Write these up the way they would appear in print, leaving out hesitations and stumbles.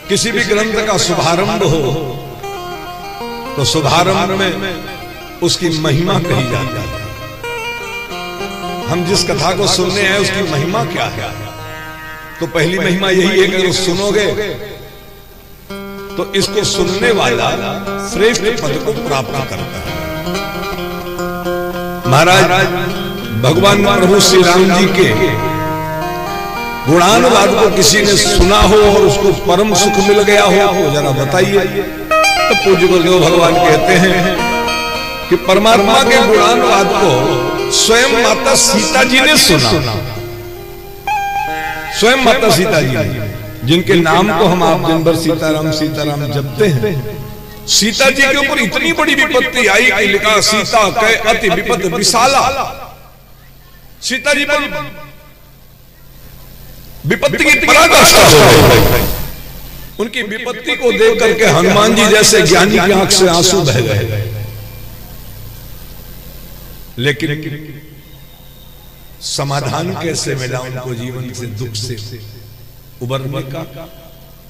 किसी भी ग्रंथ का शुभारंभ हो तो शुभारंभ में उसकी महिमा कही जाती है। हम जिस कथा को सुनने हैं उसकी महिमा क्या है? तो पहली महिमा यही है कि अगर सुनोगे तो इसको सुनने वाला श्रेष्ठ पद को प्राप्त करता है। महाराज भगवान प्रभु श्री राम जी के गुणानुवाद को किसी ने सुना हो और उसको परम सुख मिल गया हो, जरा बताइए। तो पूज्य गुरुदेव भगवान कहते हैं कि परमात्मा के गुणानुवाद को स्वयं माता सीता जी ने सुना। स्वयं माता सीता जी जिनके नाम को हम आप दिन भर सीताराम सीताराम जपते हैं, सीता जी के ऊपर इतनी बड़ी विपत्ति आई कि लिखा सीता कै अति विपद विशाला। सीता जी पर विपत्ति की पराकाष्ठा हो गई। उनकी विपत्ति को देख करके हनुमान जी जैसे ज्ञानी की आंख से आंसू बह गए। लेकिन समाधान कैसे मिला उनको जीवन से दुख से उबरने का?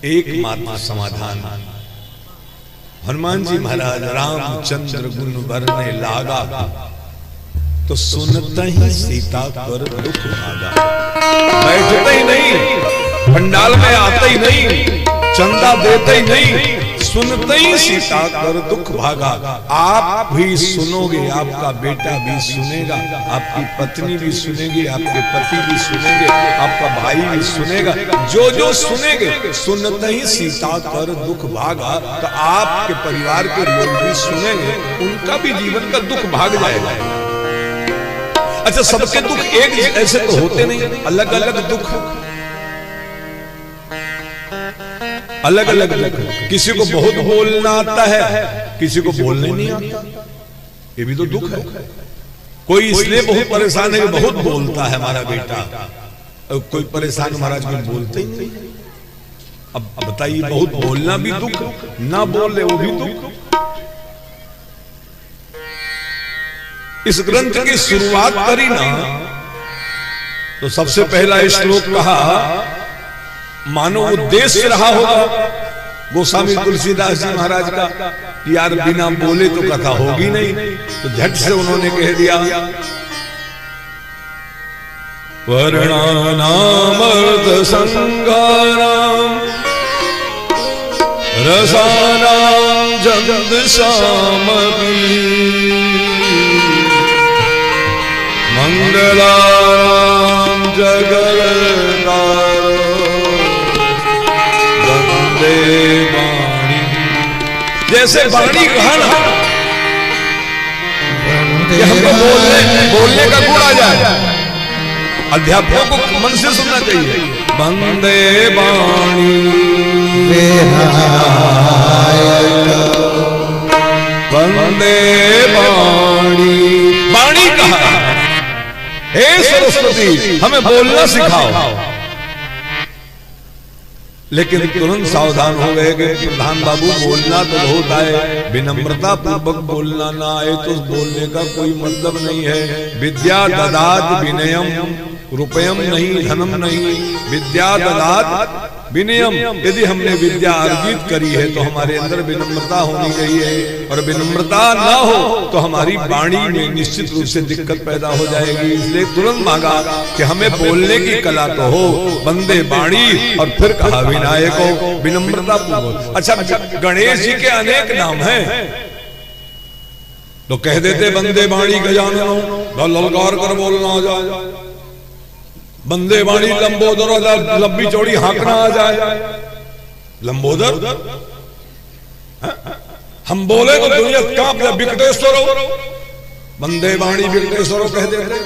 एकमात्र समाधान हनुमान जी महाराज रामचंद्र गुण बरने लागा तो सुनता ही सीता पर दुख भागा। बैठते ही नहीं, पंडाल में आते ही नहीं, चंदा देते ही नहीं, सुनते ही सीता कर दुख भागा। आप भी सुनोगे, आपका बेटा भी सुनेगा, आपकी पत्नी भी सुनेगी, आपके पति भी सुनेंगे, आपका भाई भी सुनेगा। जो जो सुनेंगे सुनते ही सीता कर दुख भागा। तो आपके परिवार के लोग भी सुनेंगे, उनका भी जीवन का दुख भाग जाएगा। अच्छा, सबके दुख एक ऐसे तो होते नहीं, अलग अलग दुख, अलग अलग दुख। किसी को बहुत बोलना आता है, किसी को बोलने नहीं आता, ये भी तो दुख है। कोई इसलिए बहुत परेशान है कि बहुत बोलता है हमारा बेटा, कोई परेशान महाराज कोई बोलते ही नहीं। अब बताइए, बहुत बोलना भी दुख, ना बोले वो भी दुख। इस ग्रंथ की शुरुआत करी ना तो सबसे पहला श्लोक कहा, मानो उद्देश्य रहा होगा गोस्वामी तुलसीदास जी महाराज का, यार बिना बोले तो कथा होगी नहीं। तो झट से उन्होंने कह दिया, वर्णानामर्थ संगानाम रसानाम जगदशामपि मंगलानाम जगदारो वंदे वाणी। जैसे वाणी कहा ना, हमको बोलने का गुण आ जाए, अध्यापकों को मन से सुनना चाहिए। वंदे वाणी वंदे वाणी। वाणी कहा, हे सरस्वती हमें बोलना सिखाओ। लेकिन तुरंत सावधान हो गए कि प्रधान बाबू बोलना तो बहुत आए, विनम्रता पूर्वक बोलना ना आए तो बोलने का कोई मतलब नहीं है। विद्या ददात विनयम रुपयम नहीं धनम नहीं, विद्या ददात विनयम। यदि हमने विद्या अर्जित करी है तो हमारे अंदर विनम्रता होनी चाहिए, और विनम्रता ना हो तो हमारी वाणी में निश्चित रूप से दिक्कत पैदा हो जाएगी। इसलिए तुरंत मांगा कि हमें बोलने की कला तो हो, वंदे वाणी, और फिर कहा विनायको, विनम्रता पूर्वक। अच्छा, गणेश जी के अनेक नाम हैं, तो कह देते वंदे वाणी गजाननो, ललकार कर बोलना आ जाए, वंदे वाणी लंबोदर, लंबी चौड़ी हाँकना आ जाए। लंबोदर हम बोले तो दुनिया कांप जाए, विकटेश्वरो, वंदे वाणी विकटेश्वरो कह देते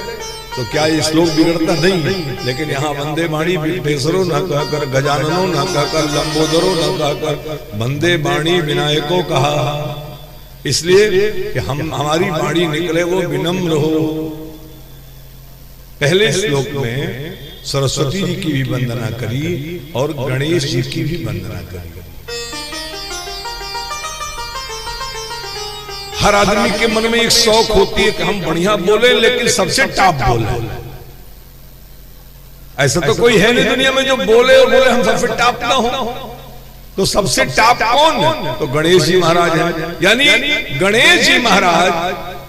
तो क्या ये श्लोक बिगड़ता नहीं। लेकिन यहाँ वंदे वाणी विकटेश्वरो न कहकर गजाननो, न कहकर लंबोदरो, न कहकर वंदे वाणी विनायको कहा, इसलिए कि हमारी वाणी निकले वो विनम्र हो। पहले श्लोक में सरस्वती जी की भी वंदना करी और गणेश जी की भी वंदना करी। हर आदमी के मन में एक शौक होती है कि हम बढ़िया बोले, लेकिन सबसे टॉप बोले। ऐसा तो कोई है नहीं दुनिया में जो बोले और बोले हम सबसे टॉप ना हो। तो सबसे टॉप कौन है? तो गणेश जी महाराज हैं। यानी गणेश जी महाराज